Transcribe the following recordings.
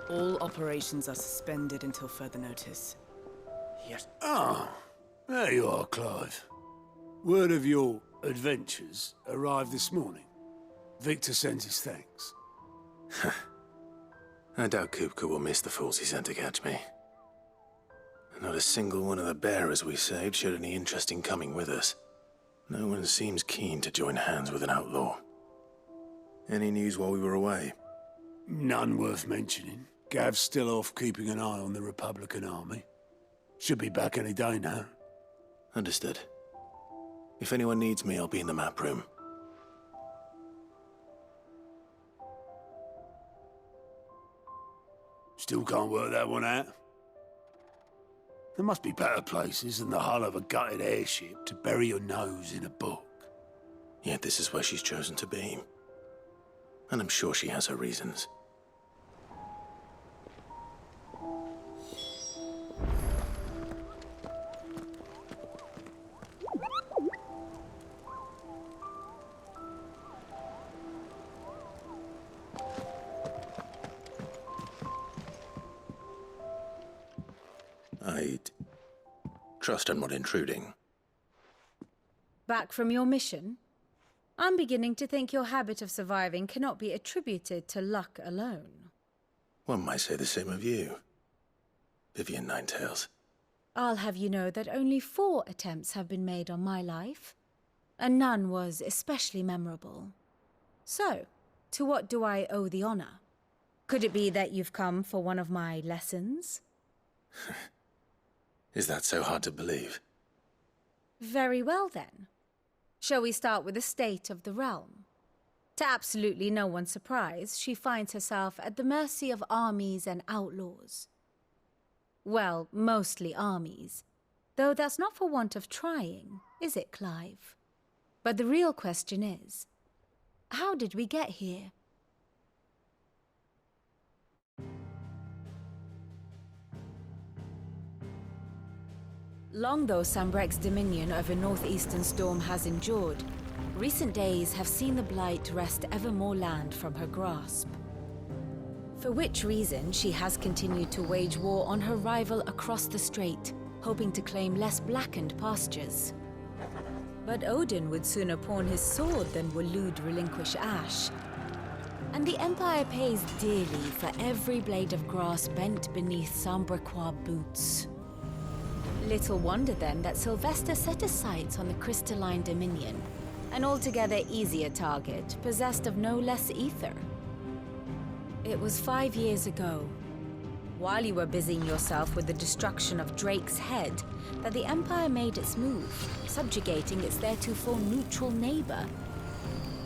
All operations are suspended until further notice. Yes. Ah, there you are, Clive. Word of your adventures arrived this morning. Victor sends his thanks. I doubt Kupka will miss the fools he sent to catch me. Not a single one of the bearers we saved showed any interest in coming with us. No one seems keen to join hands with an outlaw. Any news while we were away? None worth mentioning. Gav's still off keeping an eye on the Republican army. Should be back any day now. Understood. If anyone needs me, I'll be in the map room. Still can't work that one out. There must be better places than the hull of a gutted airship to bury your nose in a book. Yet this is where she's chosen to be. And I'm sure she has her reasons. I'd trust I'm not intruding. Back from your mission? I'm beginning to think your habit of surviving cannot be attributed to luck alone. One might say the same of you, Vivian Ninetails. I'll have you know that only 4 attempts have been made on my life, and none was especially memorable. So, to what do I owe the honor? Could it be that you've come for one of my lessons? Is that so hard to believe? Very well, then. Shall we start with the state of the realm? To absolutely no one's surprise, she finds herself at the mercy of armies and outlaws. Well, mostly armies. Though that's not for want of trying, is it, Clive? But the real question is, how did we get here? Long though Sambrek's dominion over northeastern Storm has endured, recent days have seen the Blight wrest ever more land from her grasp. For which reason she has continued to wage war on her rival across the strait, hoping to claim less blackened pastures. But Odin would sooner pawn his sword than Waloed relinquish Ash. And the Empire pays dearly for every blade of grass bent beneath Sambrequois boots. Little wonder then that Sylvester set his sights on the crystalline dominion, an altogether easier target, possessed of no less ether. It was 5 years ago, while you were busying yourself with the destruction of Drake's head, that the Empire made its move, subjugating its theretofore neutral neighbor.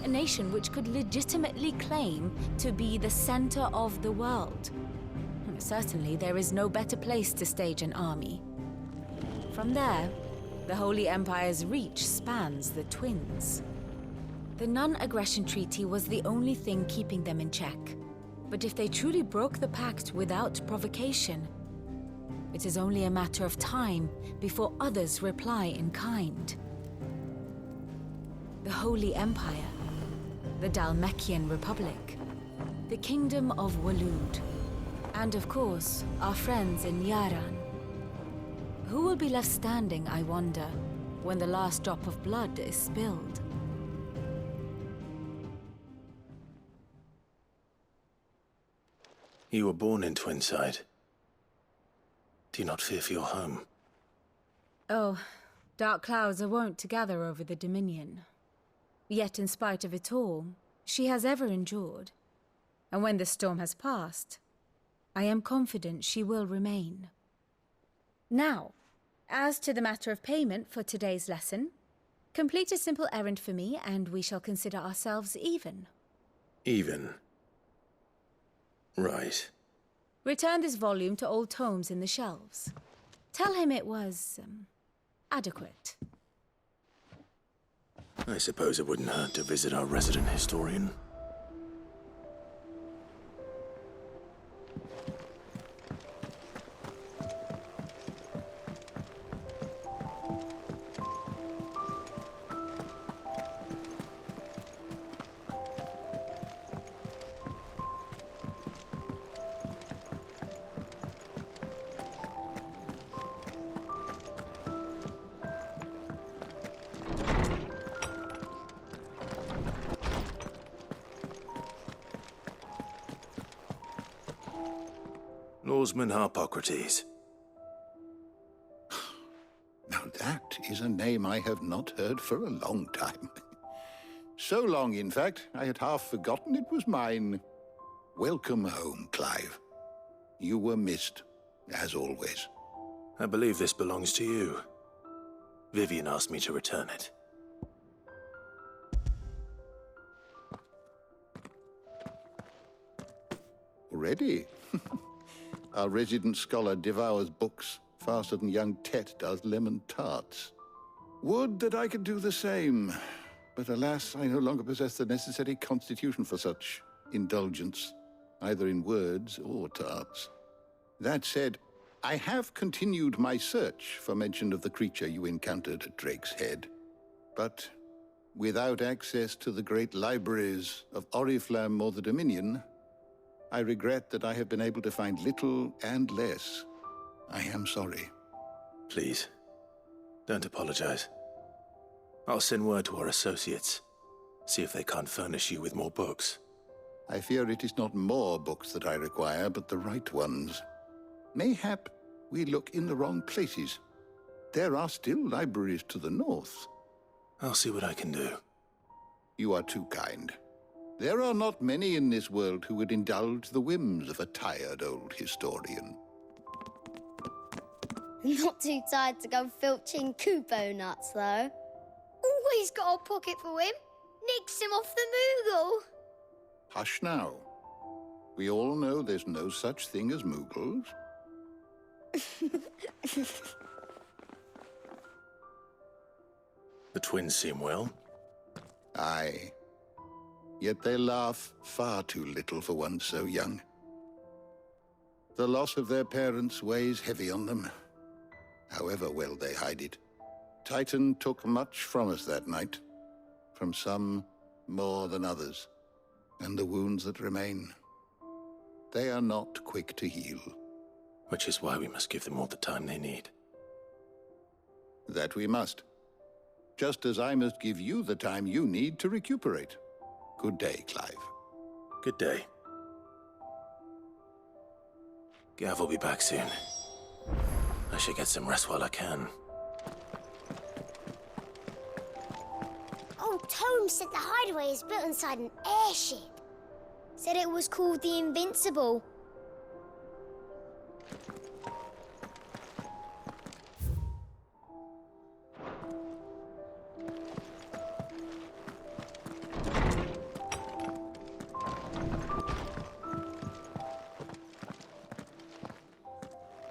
A nation which could legitimately claim to be the center of the world. Certainly, there is no better place to stage an army. From there, the Holy Empire's reach spans the Twins. The non-aggression treaty was the only thing keeping them in check. But if they truly broke the pact without provocation, it is only a matter of time before others reply in kind. The Holy Empire, the Dhalmekian Republic, the Kingdom of Waloed, and of course, our friends in Yaran. Who will be left standing, I wonder, when the last drop of blood is spilled? You were born in Twinside. Do you not fear for your home? Oh, dark clouds are wont to gather over the Dominion. Yet in spite of it all, she has ever endured. And when the storm has passed, I am confident she will remain. Now, as to the matter of payment for today's lesson, complete a simple errand for me and we shall consider ourselves even. Even? Right. Return this volume to old tomes in the shelves. Tell him it was, adequate. I suppose it wouldn't hurt to visit our resident historian. Oarsman Harpocrates. Now that is a name I have not heard for a long time. So long, in fact, I had half forgotten it was mine. Welcome home, Clive. You were missed, as always. I believe this belongs to you. Vivian asked me to return it. Already? Our resident scholar devours books faster than young Tet does lemon tarts. Would that I could do the same. But alas, I no longer possess the necessary constitution for such indulgence, either in words or tarts. That said, I have continued my search for mention of the creature you encountered at Drake's Head. But without access to the great libraries of Oriflamme or the Dominion, I regret that I have been able to find little and less. I am sorry. Please, don't apologize. I'll send word to our associates. See if they can't furnish you with more books. I fear it is not more books that I require, but the right ones. Mayhap we look in the wrong places. There are still libraries to the north. I'll see what I can do. You are too kind. There are not many in this world who would indulge the whims of a tired old historian. Not too tired to go filching Kupo nuts, though. Always got a pocket for him. Nicks him off the Moogle. Hush now. We all know there's no such thing as Moogles. The twins seem well. Aye. Yet they laugh far too little for one so young. The loss of their parents weighs heavy on them, however well they hide it. Titan took much from us that night, from some more than others, and the wounds that remain, they are not quick to heal. Which is why we must give them all the time they need. That we must. Just as I must give you the time you need to recuperate. Good day, Clive. Good day. Gav will be back soon. I should get some rest while I can. Old Tome said the hideaway is built inside an airship. Said it was called the Invincible.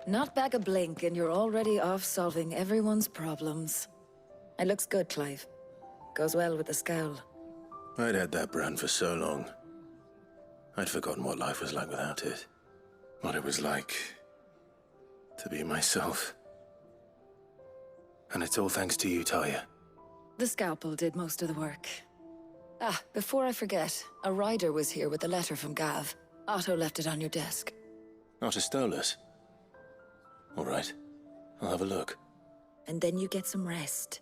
Not back a blink, and you're already off solving everyone's problems. It looks good, Clive. Goes well with the scowl. I'd had that brand for so long. I'd forgotten what life was like without it. What it was like to be myself. And it's all thanks to you, Talia. The scalpel did most of the work. Ah, before I forget, a rider was here with a letter from Gav. Otto left it on your desk. Not a Stolas. All right, I'll have a look. And then you get some rest.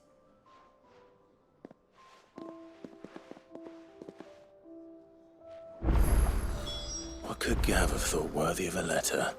What could Gav have thought worthy of a letter?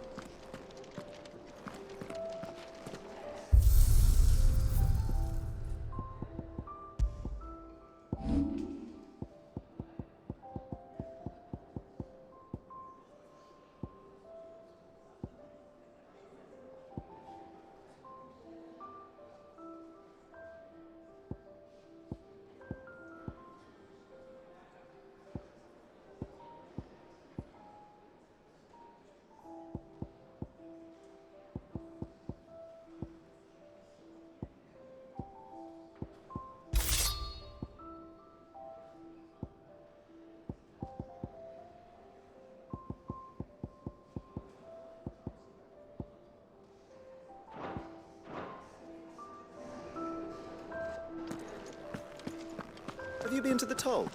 Have you been to the toll?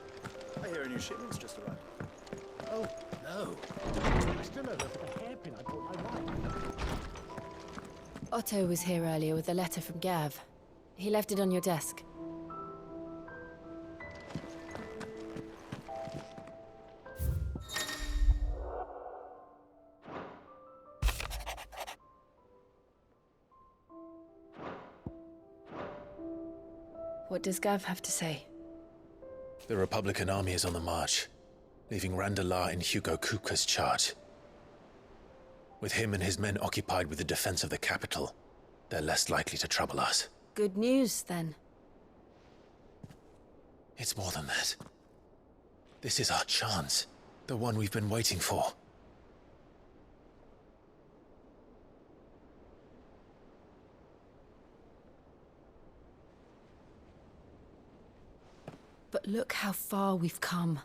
I hear a new shipment's just arrived. Oh, no. I still don't know for the hairpin I brought my wife. Otto was here earlier with a letter from Gav. He left it on your desk. What does Gav have to say? The Republican army is on the march, leaving Randalar in Hugo Kupka's charge. With him and his men occupied with the defense of the capital, they're less likely to trouble us. Good news, then. It's more than that. This is our chance, the one we've been waiting for. But look how far we've come.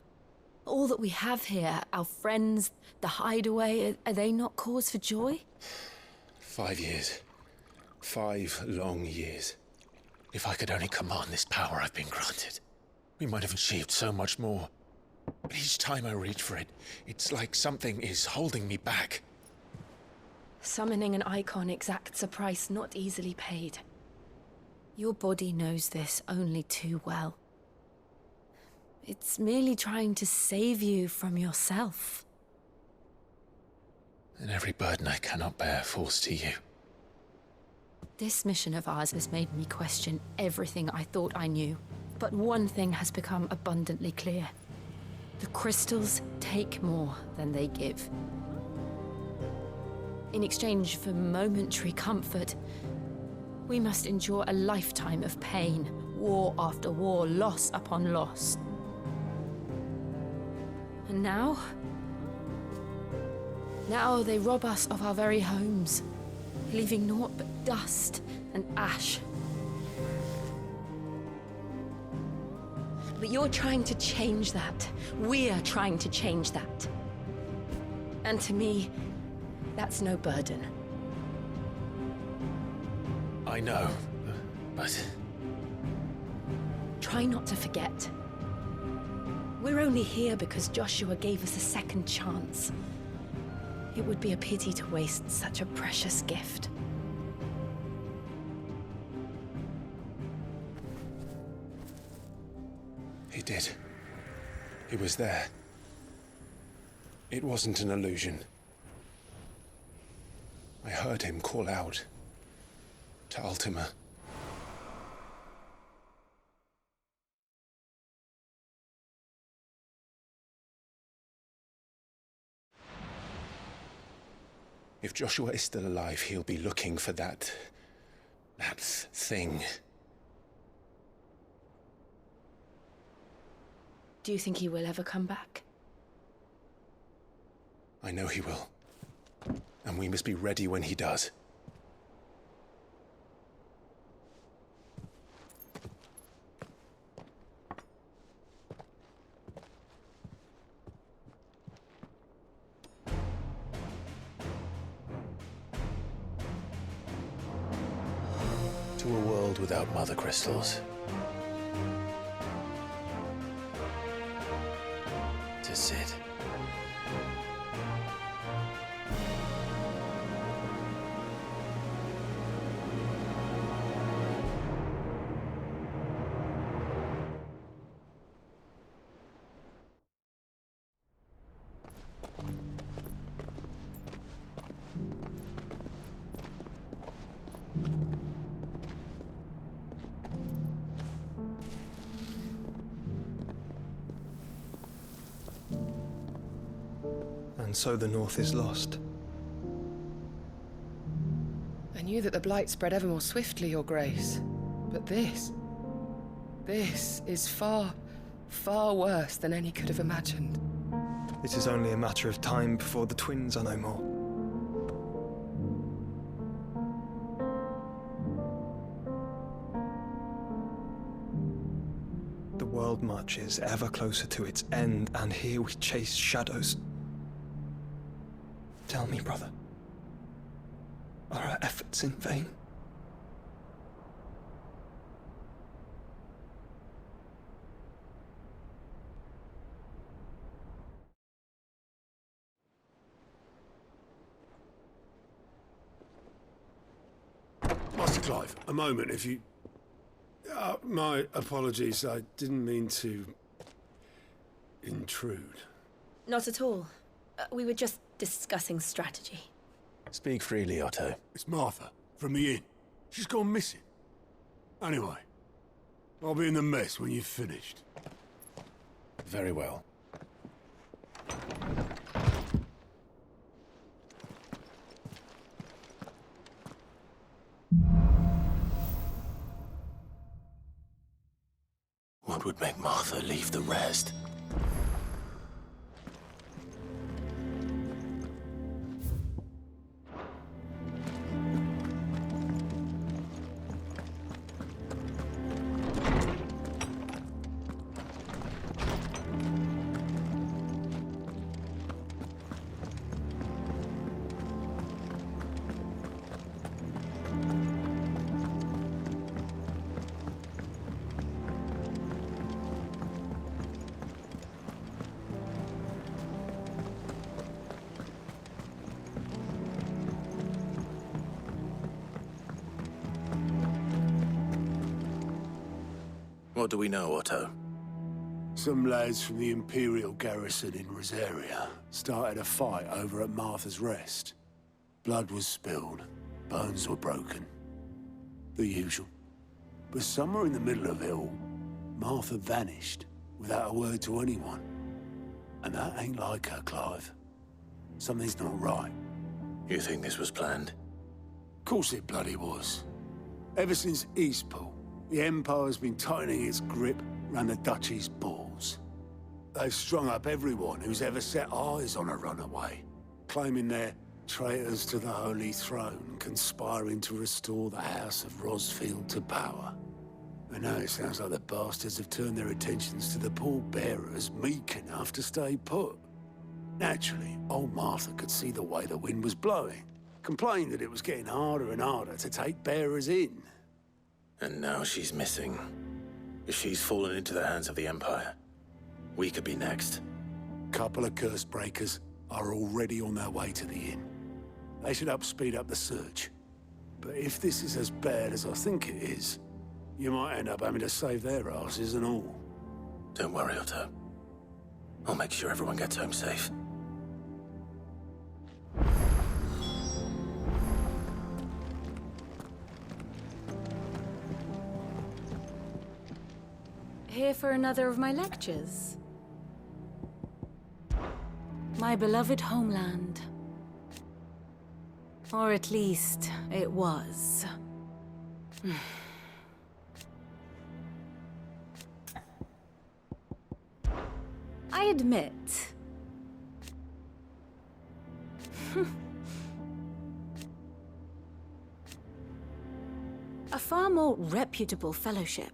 All that we have here, our friends, the hideaway, are they not cause for joy? 5 years. 5 long years. If I could only command this power I've been granted, we might have achieved so much more. But each time I reach for it, it's like something is holding me back. Summoning an icon exacts a price not easily paid. Your body knows this only too well. It's merely trying to save you from yourself. And every burden I cannot bear falls to you. This mission of ours has made me question everything I thought I knew. But one thing has become abundantly clear. The crystals take more than they give. In exchange for momentary comfort, we must endure a lifetime of pain, war after war, loss upon loss. And now they rob us of our very homes, leaving naught but dust and ash. But you're trying to change that. We're trying to change that. And to me, that's no burden. I know, but... Try not to forget. We're only here because Joshua gave us a second chance. It would be a pity to waste such a precious gift. He did. He was there. It wasn't an illusion. I heard him call out to Ultima. If Joshua is still alive, he'll be looking for that thing. Do you think he will ever come back? I know he will. And we must be ready when he does. To a world without mother crystals. To Sid. And so the North is lost. I knew that the Blight spread ever more swiftly, Your Grace. But this is far, far worse than any could have imagined. It is only a matter of time before the twins are no more. The world marches ever closer to its end, and here we chase shadows. Tell me, brother, are our efforts in vain? Master Clive, a moment, if you... my apologies, I didn't mean to... intrude. Not at all. We were just discussing strategy. Speak freely, Otto. It's Martha, from the inn. She's gone missing. Anyway, I'll be in the mess when you've finished. Very well. What would make Martha leave the rest? What do we know, Otto? Some lads from the Imperial garrison in Rosaria started a fight over at Martha's Rest. Blood was spilled, bones were broken. The usual. But somewhere in the middle of it all, Martha vanished without a word to anyone. And that ain't like her, Clive. Something's not right. You think this was planned? Of course it bloody was. Ever since Eastpool, the Empire's been tightening its grip around the Duchy's balls. They've strung up everyone who's ever set eyes on a runaway, claiming they're traitors to the Holy Throne, conspiring to restore the House of Rosfield to power. And now it sounds like the bastards have turned their attentions to the pallbearers meek enough to stay put. Naturally, old Martha could see the way the wind was blowing, complained that it was getting harder and harder to take bearers in. And now she's missing. If she's fallen into the hands of the Empire, we could be next. Couple of curse breakers are already on their way to the inn. They should help speed up the search. But if this is as bad as I think it is, you might end up having to save their asses and all. Don't worry, Otto. I'll make sure everyone gets home safe. Here for another of my lectures? My beloved homeland. Or at least, it was. I admit... a far more reputable fellowship.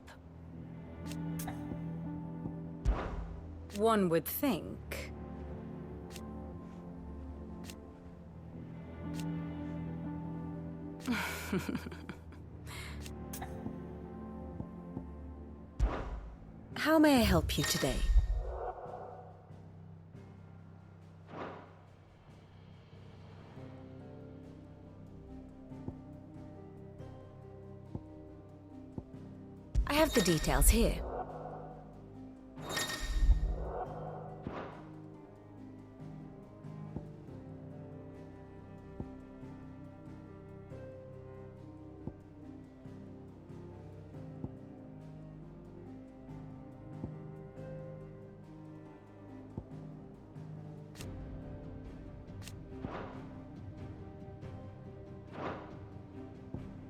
One would think. How may I help you today? I have the details here.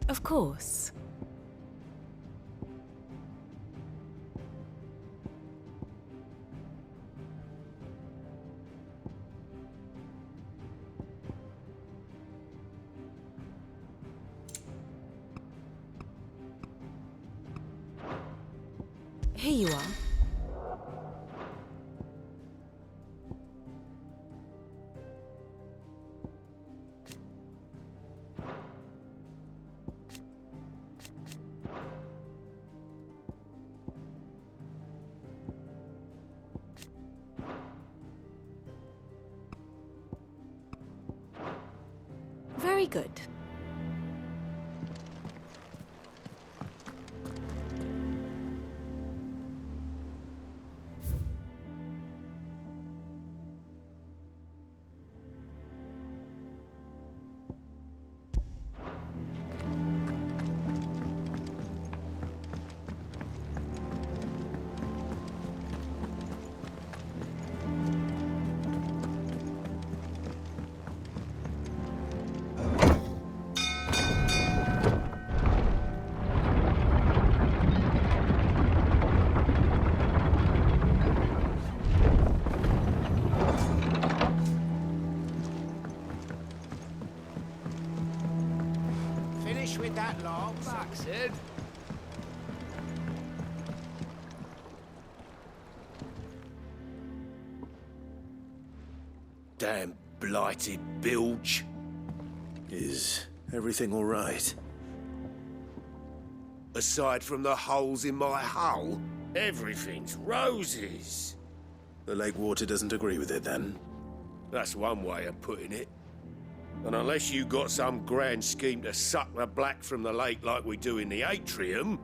Of course. Here you are. Very good. Damn blighted bilge. Is everything all right? Aside from the holes in my hull, everything's roses. The lake water doesn't agree with it, then? That's one way of putting it. And unless you got some grand scheme to suck the black from the lake like we do in the atrium,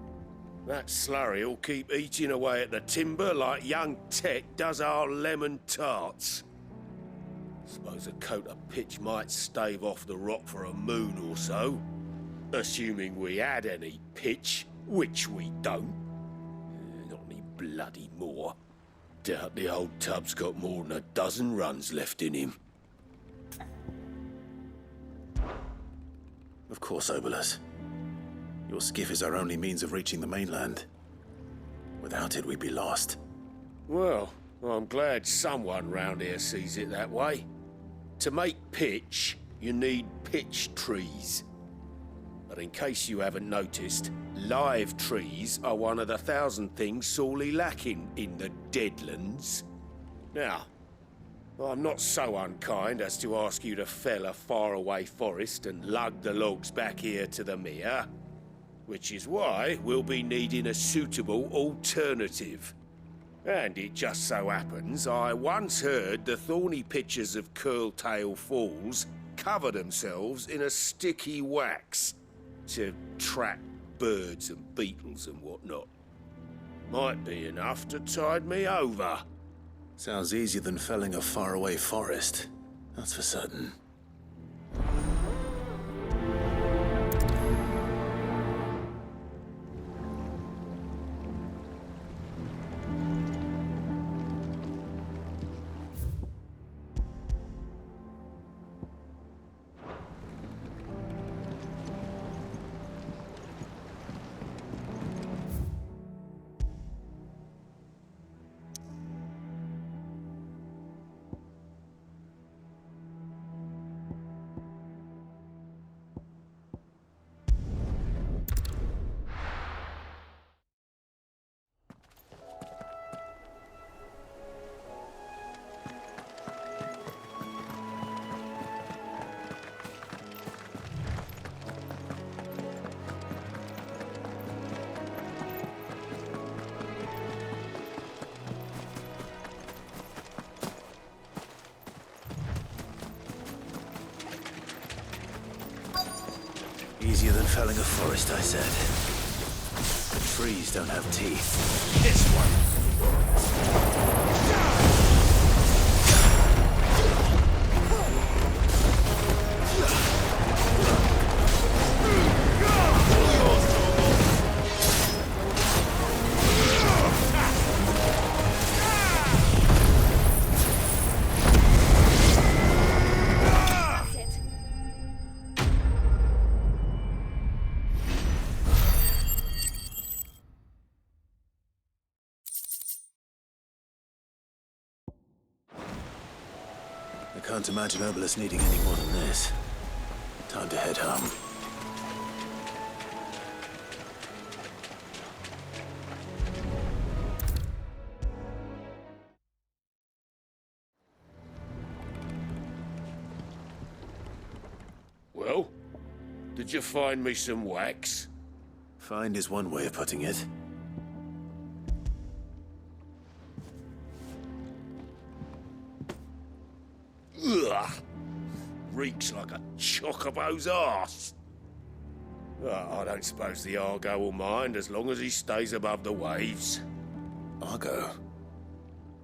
that slurry'll keep eating away at the timber like young Tet does our lemon tarts. Suppose a coat of pitch might stave off the rot for a moon or so. Assuming we had any pitch, which we don't. Not any bloody more. Doubt the old tub's got more than a dozen runs left in him. Of course, Obolus. Your skiff is our only means of reaching the mainland. Without it, we'd be lost. Well, I'm glad someone round here sees it that way. To make pitch, you need pitch trees. But in case you haven't noticed, live trees are one of the 1,000 things sorely lacking in the Deadlands. Now, I'm not so unkind as to ask you to fell a faraway forest and lug the logs back here to the mere, which is why we'll be needing a suitable alternative. And it just so happens I once heard the thorny pitchers of Curltail Falls cover themselves in a sticky wax to trap birds and beetles and whatnot. Might be enough to tide me over. Sounds easier than felling a faraway forest. That's for certain. Easier than felling a forest, I said. The trees don't have teeth. This one! I can't imagine Obolus needing any more than this. Time to head home. Well, did you find me some wax? Find is one way of putting it. Ugh! Reeks like a chocobo's arse. I don't suppose the Argo will mind as long as he stays above the waves. Argo?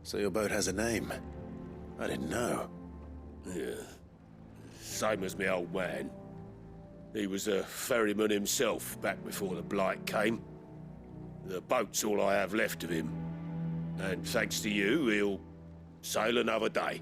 So your boat has a name? I didn't know. Yeah. Same as me old man. He was a ferryman himself back before the Blight came. The boat's all I have left of him. And thanks to you, he'll sail another day.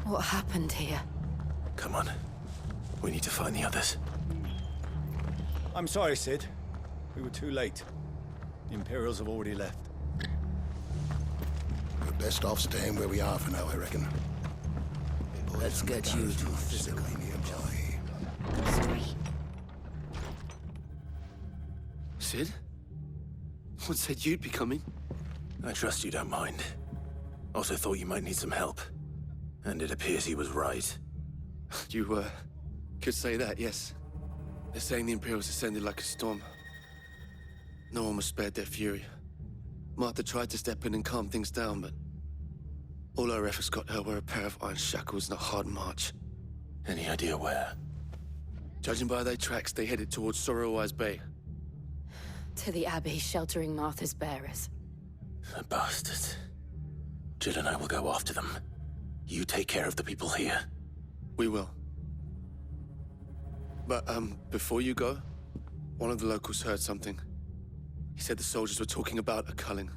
What happened here? Come on. We need to find the others. I'm sorry, Sid. We were too late. The Imperials have already left. We're best off staying where we are for now, I reckon. Let's get you to physically nearby. Sorry. Sid? What said you'd be coming? I trust you don't mind. Also thought you might need some help. And it appears he was right. You, could say that, yes. They're saying the Imperials descended like a storm. No one was spared their fury. Martha tried to step in and calm things down, but all her efforts got her were a pair of iron shackles and a hard march. Any idea where? Judging by their tracks, they headed towards Sorrowwise Bay. To the Abbey sheltering Martha's bearers. The bastards. Jill and I will go after them. You take care of the people here. We will. But, before you go, one of the locals heard something. He said the soldiers were talking about a culling.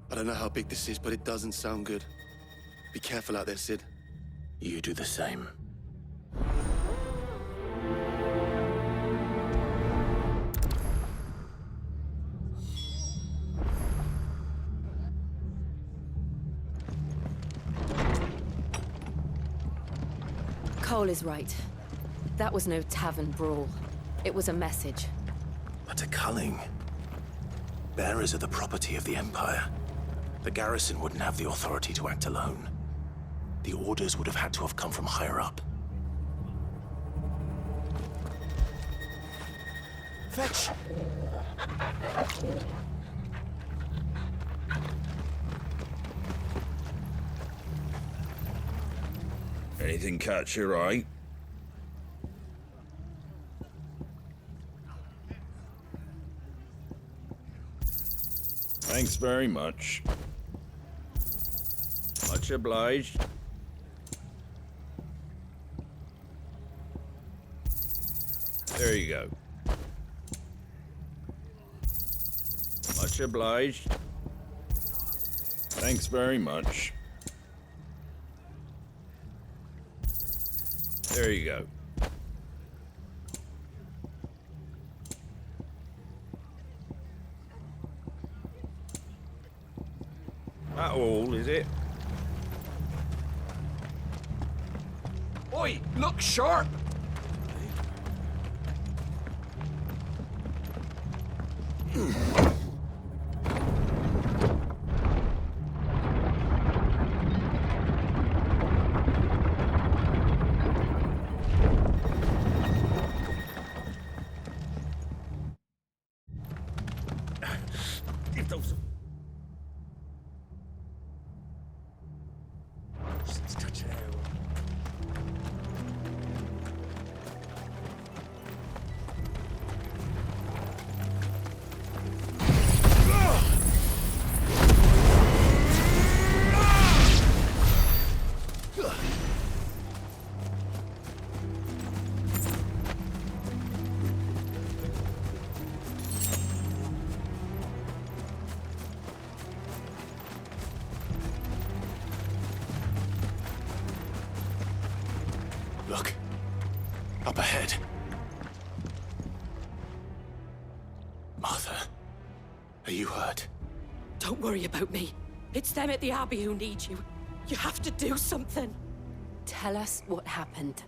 I don't know how big this is, but it doesn't sound good. Be careful out there, Sid. You do the same. Cole is right. That was no tavern brawl. It was a message. But a culling. Bearers are the property of the Empire. The garrison wouldn't have the authority to act alone. The orders would have had to have come from higher up. Fetch! Anything catch your eye? Thanks very much. Much obliged. There you go. Much obliged. Thanks very much. There you go. That all, is it? Oi, look sharp! If those... Look. Up ahead. Martha, are you hurt? Don't worry about me. It's them at the Abbey who need you. You have to do something. Tell us what happened.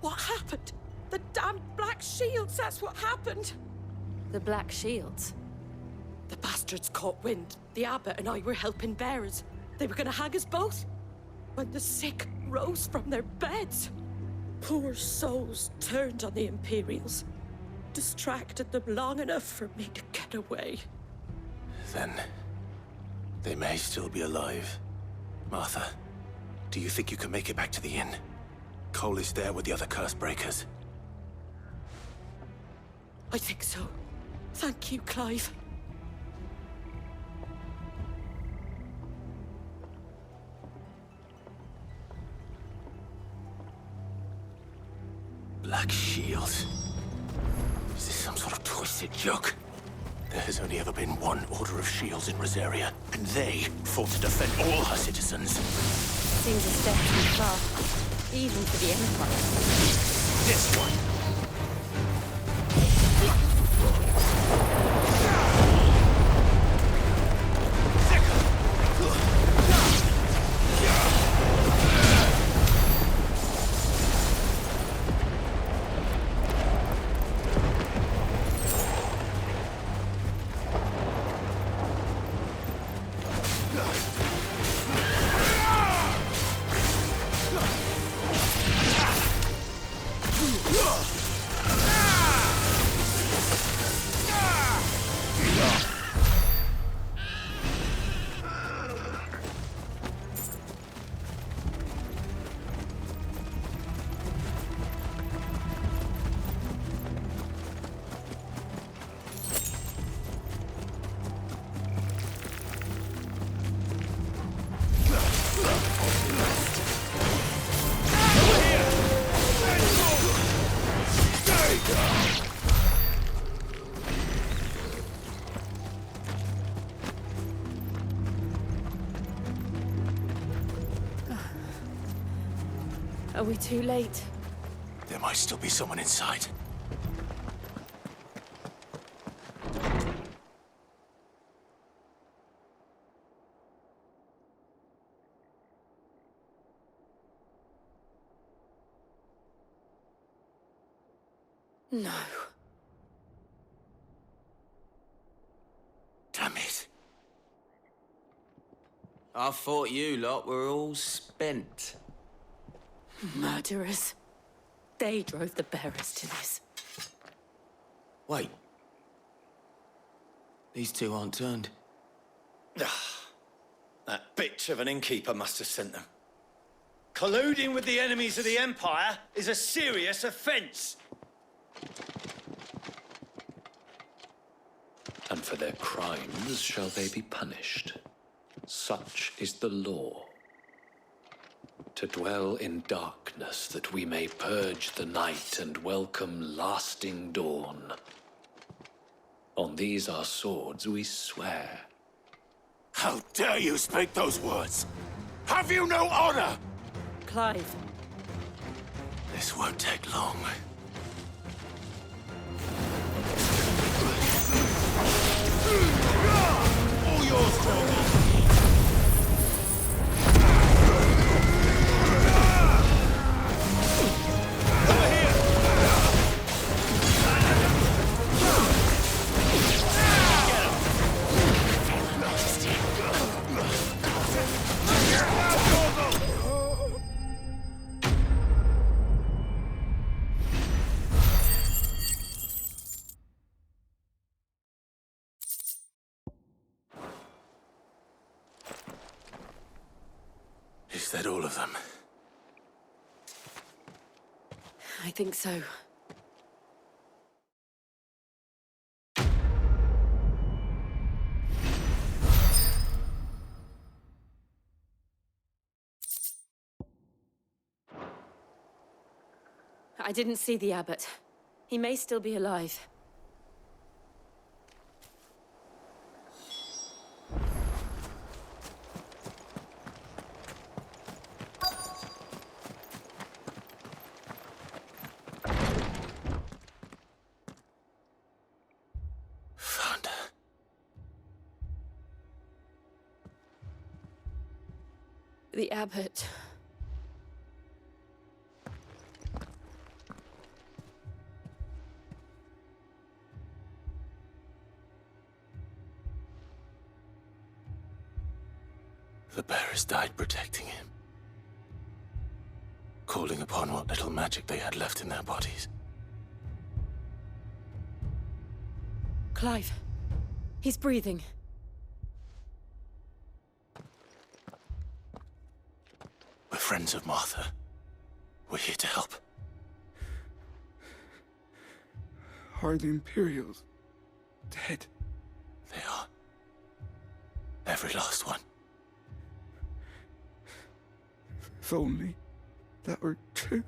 What happened? The damned Black Shields, that's what happened. The Black Shields? The bastards caught wind. The Abbot and I were helping bearers. They were gonna hang us both. When the sick rose from their beds. Poor souls turned on the Imperials. Distracted them long enough for me to get away. Then... they may still be alive. Martha, do you think you can make it back to the inn? Cole is there with the other curse breakers. I think so. Thank you, Clive. Black Shields? Is this some sort of twisted joke? There has only ever been one Order of Shields in Rosaria, and they fought to defend all her citizens. seems a step too far, even for the Empire. This one. Are we too late? There might still be someone inside. No. Damn it. I thought you lot were all spent. Murderers. They drove the bearers to this. Wait. These two aren't turned. That bitch of an innkeeper must have sent them. Colluding with the enemies of the Empire is a serious offense. And for their crimes shall they be punished. Such is the law. To dwell in darkness that we may purge the night and welcome lasting dawn. On these our swords we swear. How dare you speak those words? Have you no honor? Clive. This won't take long. All yours, Torgal. Is that all of them? I think so. I didn't see the abbot. He may still be alive. Found her. The abbot. The bearers died protecting him. Calling upon what little magic they had left in their bodies. Clive. He's breathing. We're friends of Martha. We're here to help. Are the Imperials dead? They are. Every last one. If only that were true.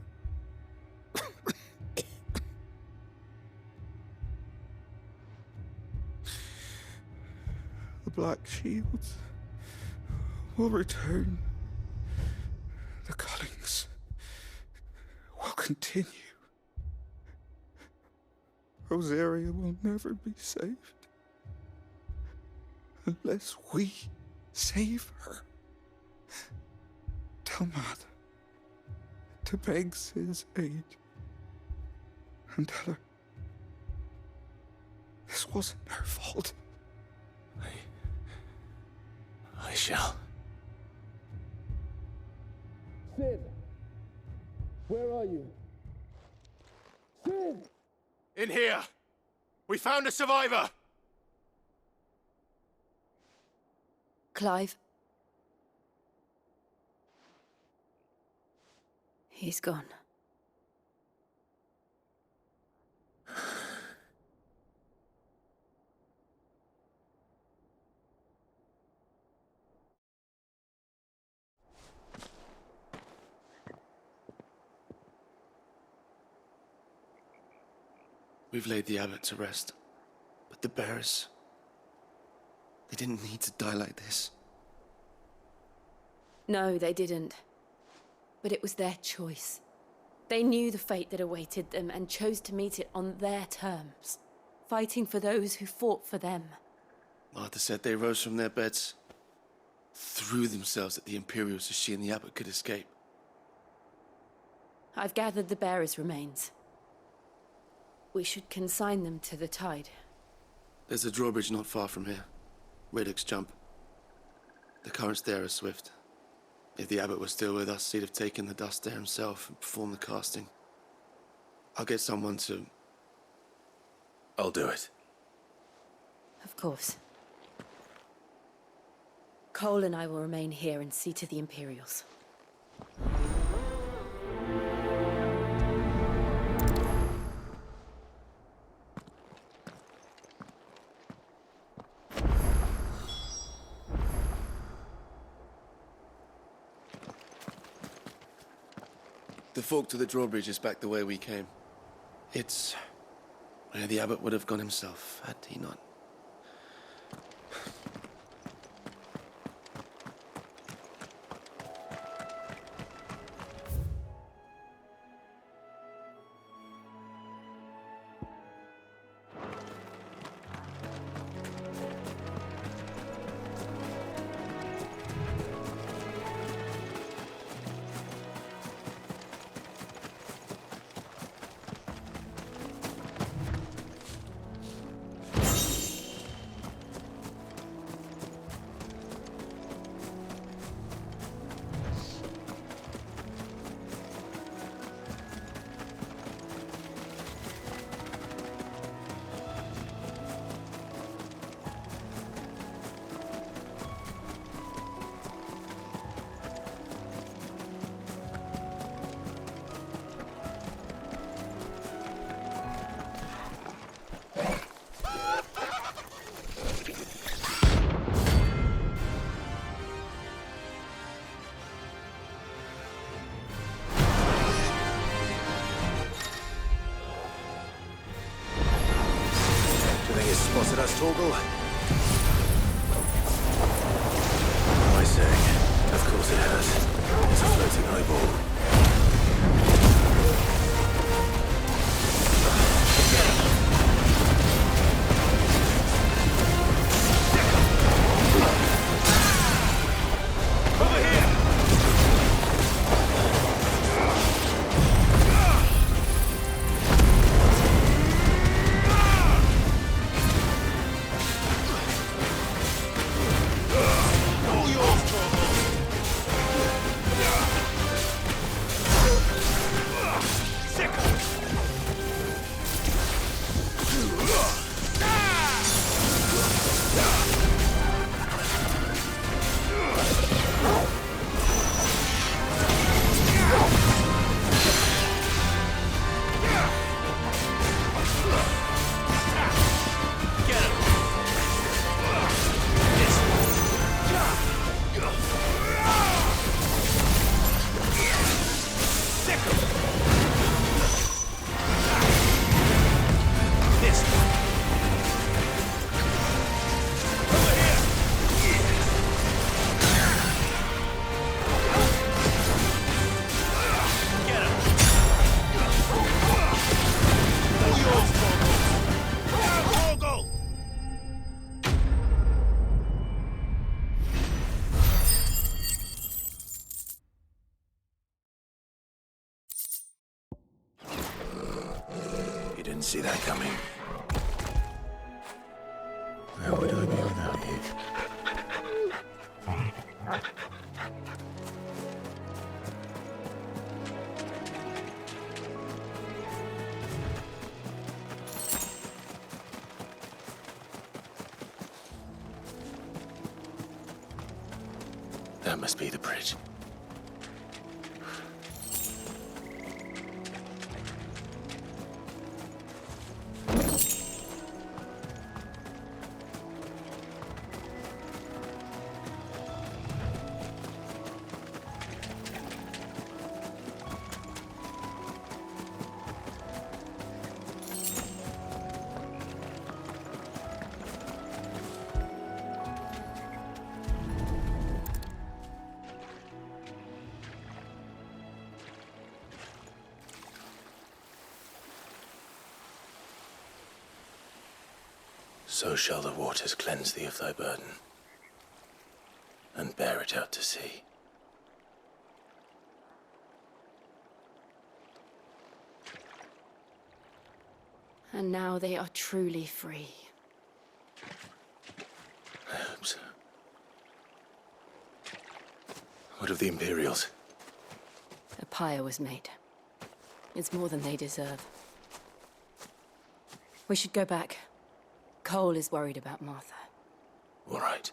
The Black Shields will return continue, Rosaria will never be saved unless we save her. Tell Matt to beg Cid's aid and tell her this wasn't her fault. I shall. Cid! Where are you? Cid! In here! We found a survivor! Clive. He's gone. We've laid the abbot to rest. But the bearers... they didn't need to die like this. No, they didn't. But it was their choice. They knew the fate that awaited them and chose to meet it on their terms, fighting for those who fought for them. Martha said they rose from their beds, threw themselves at the Imperials so she and the abbot could escape. I've gathered the bearers' remains. We should consign them to the tide. There's a drawbridge not far from here. Radix jump. The currents there are swift. If the abbot was still with us, he'd have taken the dust there himself and performed the casting. I'll get someone to... I'll do it. Of course. Cole and I will remain here and see to the Imperials. The fork to the drawbridge is back the way we came. It's where the abbot would have gone himself, had he not. Spotted us, Torgal? What am I saying? Of course it has. It's a floating eyeball. didn't see that coming. Where would I be without you? That must be the bridge. So shall the waters cleanse thee of thy burden, and bear it out to sea. And now they are truly free. I hope so. What of the Imperials? A pyre was made. It's more than they deserve. We should go back. Cole is worried about Martha. All right.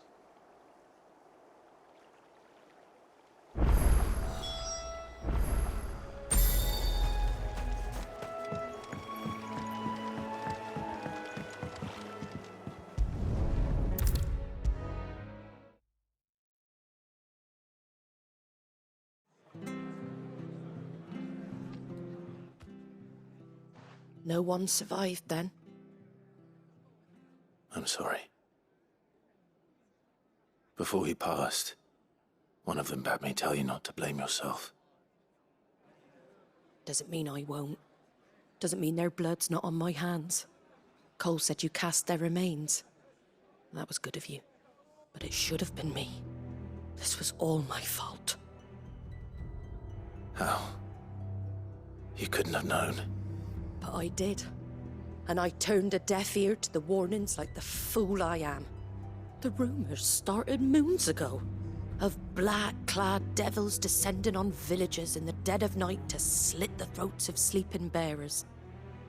No one survived then? I'm sorry. Before he passed, one of them bade me tell you not to blame yourself. Doesn't mean I won't. Doesn't mean their blood's not on my hands. Cole said you cast their remains. That was good of you. But it should have been me. This was all my fault. How? You couldn't have known. But I did. And I turned a deaf ear to the warnings like the fool I am. The rumors started moons ago. Of black-clad devils descending on villages in the dead of night to slit the throats of sleeping bearers.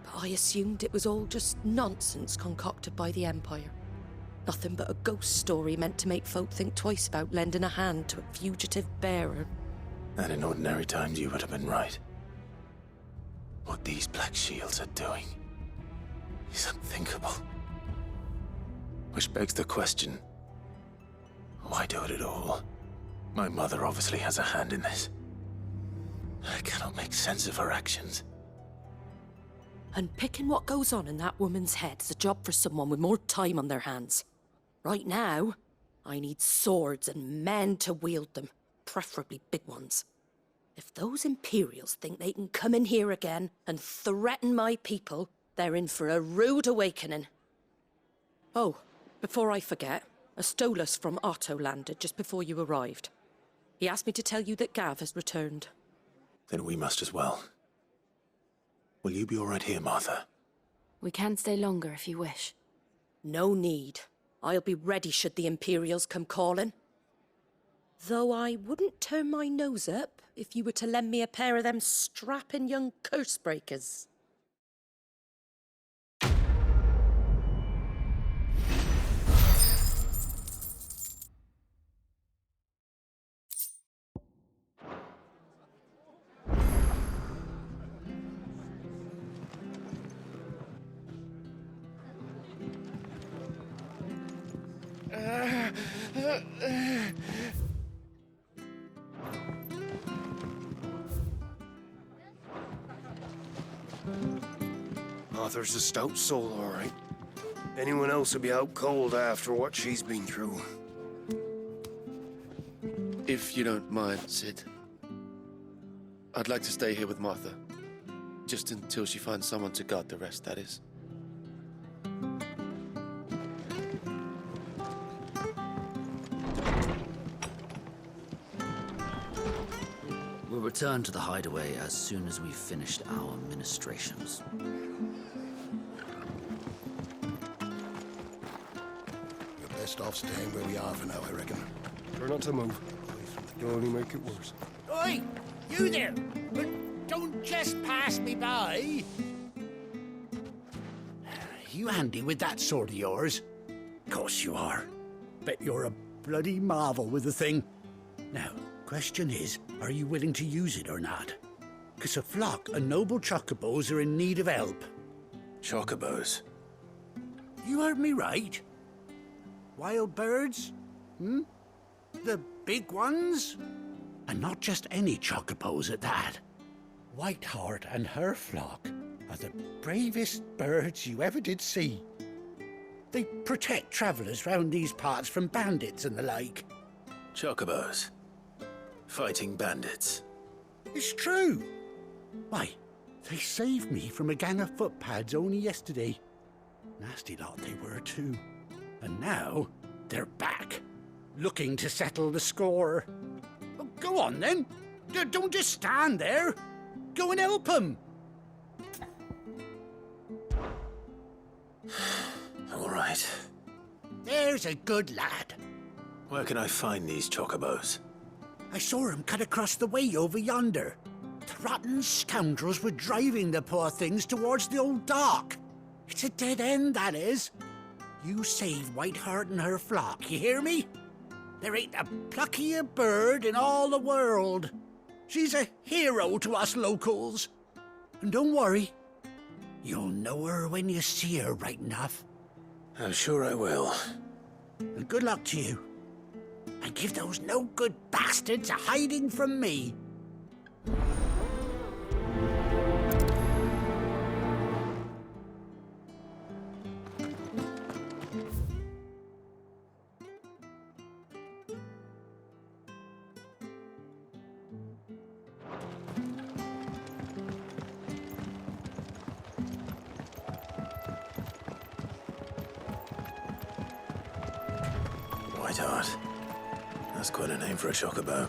But I assumed it was all just nonsense concocted by the Empire. Nothing but a ghost story meant to make folk think twice about lending a hand to a fugitive bearer. And in ordinary times you would have been right. What these Black Shields are doing is unthinkable. Which begs the question, why do it at all? My mother obviously has a hand in this. I cannot make sense of her actions. And picking what goes on in that woman's head is a job for someone with more time on their hands. Right now, I need swords and men to wield them, preferably big ones. If those Imperials think they can come in here again and threaten my people, they're in for a rude awakening. Oh, before I forget, a Stolas from Otto landed just before you arrived. He asked me to tell you that Gav has returned. Then we must as well. Will you be all right here, Martha? We can stay longer if you wish. No need. I'll be ready should the Imperials come calling. Though I wouldn't turn my nose up if you were to lend me a pair of them strapping young curse-breakers. Arthur's a stout soul, all right. Anyone else would be out cold after what she's been through. If you don't mind, Sid, I'd like to stay here with Martha. Just until she finds someone to guard the rest, that is. We'll return to the hideaway as soon as we've finished our ministrations. best off staying where we are for now, I reckon. Try not to move. You'll only make it worse. Oi! You there! But don't just pass me by! You handy with that sword of yours? Course you are. Bet you're a bloody marvel with the thing. Now, question is, are you willing to use it or not? 'Cause a flock of noble chocobos are in need of help. Chocobos? You heard me right. Wild birds? The big ones? And not just any chocobos at that. Whiteheart and her flock are the bravest birds you ever did see. They protect travellers round these parts from bandits and the like. Chocobos? Fighting bandits? It's true. Why, they saved me from a gang of footpads only yesterday. Nasty lot they were too. And now they're back, looking to settle the score. Oh, go on then. Don't just stand there. Go and help them. All right. There's a good lad. Where can I find these chocobos? I saw him cut across the way over yonder. The rotten scoundrels were driving the poor things towards the old dock. It's a dead end, that is. You save Whiteheart and her flock, you hear me? There ain't a pluckier bird in all the world. She's a hero to us locals. And don't worry, you'll know her when you see her right enough. I'm sure I will. And good luck to you. And give those no-good bastards a hiding from me. Whiteheart. That's quite a name for a chocobo.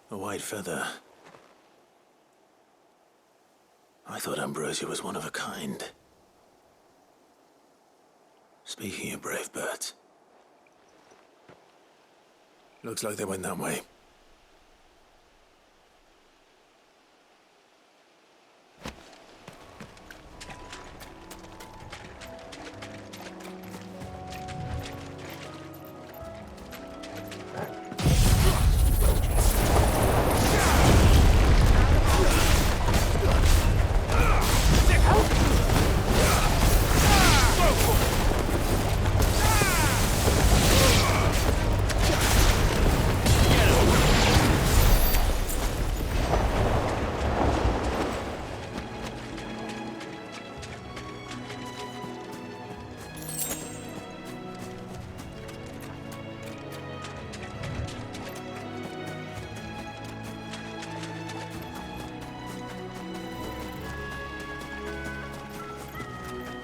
A white feather. I thought Ambrosia was one of a kind. Speaking of brave birds. Looks like they went that way.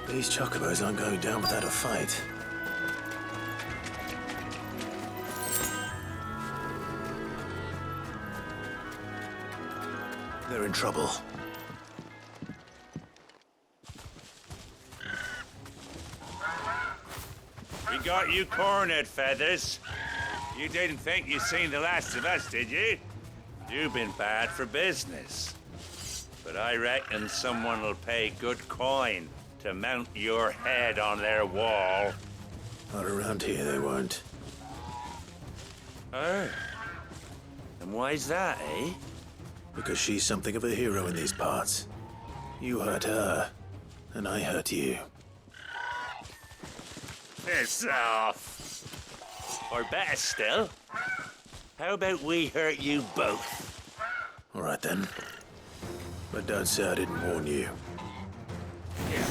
These chocobos aren't going down without a fight. They're in trouble. We got you cornered, Feathers. You didn't think you'd seen the last of us, did you? You've been bad for business. But I reckon someone will pay good coin to mount your head on their wall. Not around here, they won't. Oh? And why's that, eh? Because she's something of a hero in these parts. You hurt her, and I hurt you. Piss off. Or better still, how about we hurt you both? All right then. But don't say I didn't warn you. Yeah.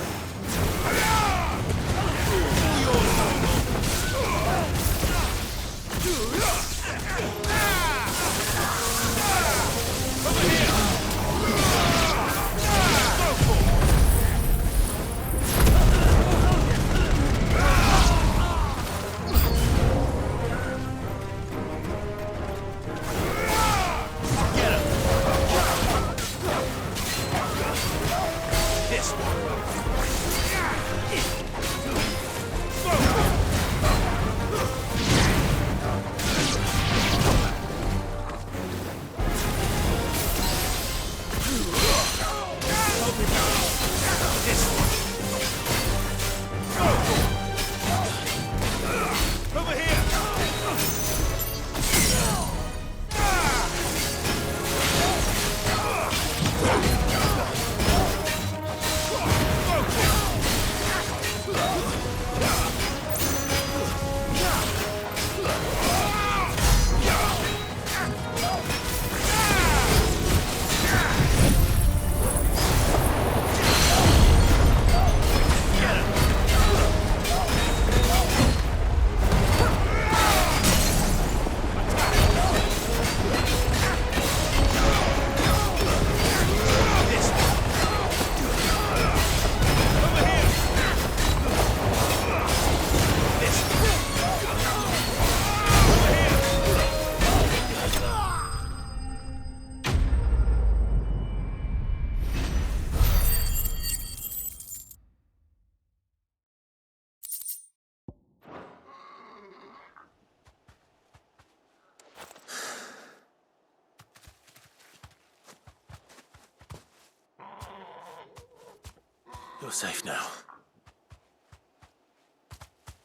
You're safe now.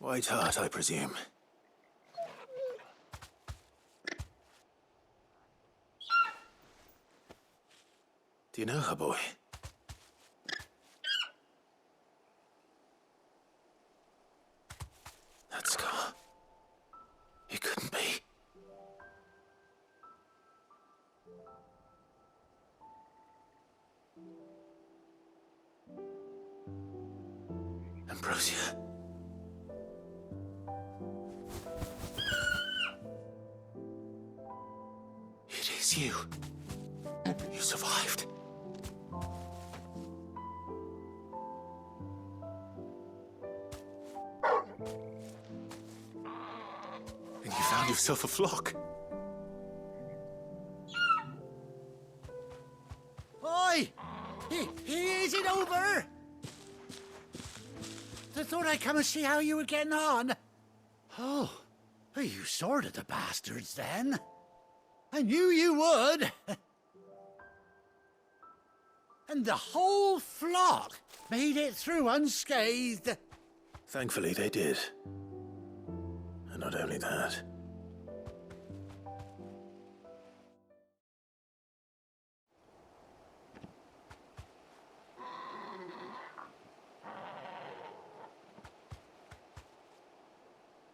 White Hart, I presume. Do you know her, boy? That scar. It couldn't be. Ambrosia. It is you. You survived. And you found yourself a flock. Oi! Is it over? I thought I'd come and see how you were getting on. Oh, you sorted the bastards then. I knew you would. And the whole flock made it through unscathed. Thankfully, they did. And not only that.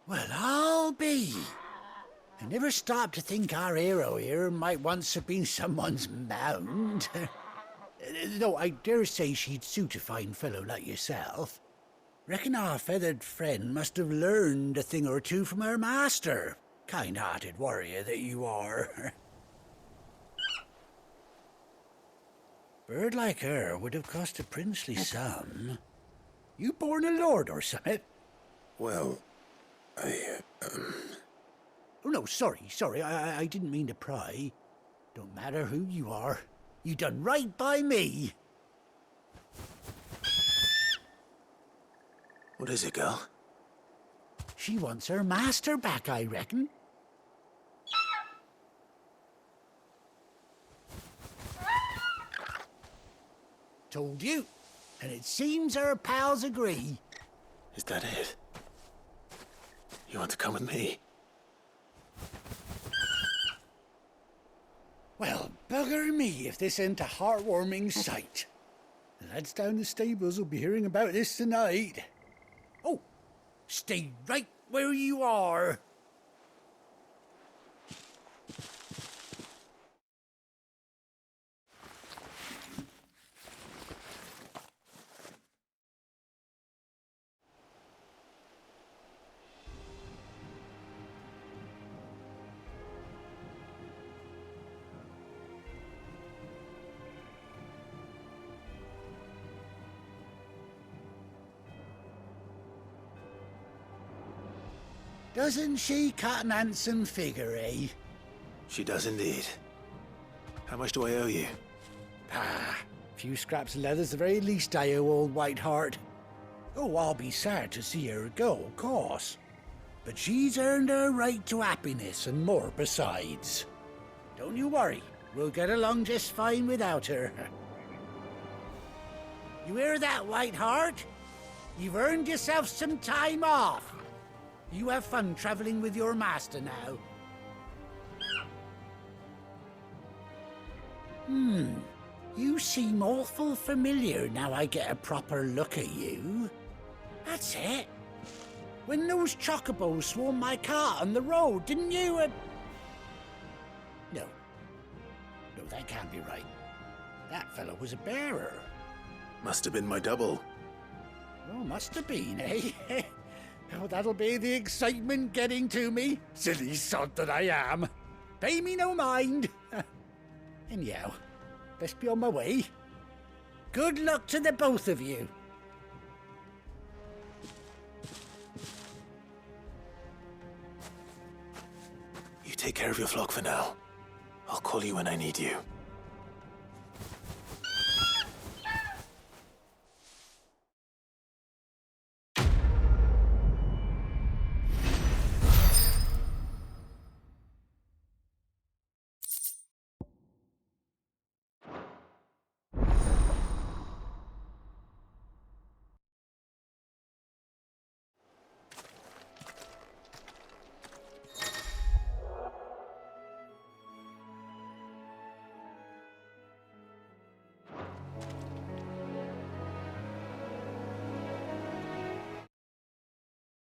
Well, I'll be. I never stopped to think our hero here might once have been someone's mount. Though I dare say she'd suit a fine fellow like yourself. Reckon our feathered friend must have learned a thing or two from her master. Kind-hearted warrior that you are. Bird like her would have cost a princely sum. You born a lord or something? Well, Oh, no, sorry. I didn't mean to pry. Don't matter who you are. You done right by me. What is it, girl? She wants her master back, I reckon. Told you. And it seems her pals agree. Is that it? You want to come with me? Well, bugger me if this ain't a heartwarming sight. The lads down the stables will be hearing about this tonight. Oh, stay right where you are. Doesn't she cut an handsome figure, eh? She does indeed. How much do I owe you? A few scraps of leather's the very least I owe old White Hart. Oh, I'll be sad to see her go, of course. But she's earned her right to happiness and more besides. Don't you worry, we'll get along just fine without her. You hear that, White Hart? You've earned yourself some time off. You have fun traveling with your master now. You seem awful familiar now I get a proper look at you. That's it. When those chocobos swarmed my cart on the road, didn't you? No, that can't be right. That fellow was a bearer. Must have been my double. Oh, must have been, eh? Oh, that'll be the excitement getting to me. Silly sod that I am. Pay me no mind. Anyhow, best be on my way. Good luck to the both of you. You take care of your flock for now. I'll call you when I need you.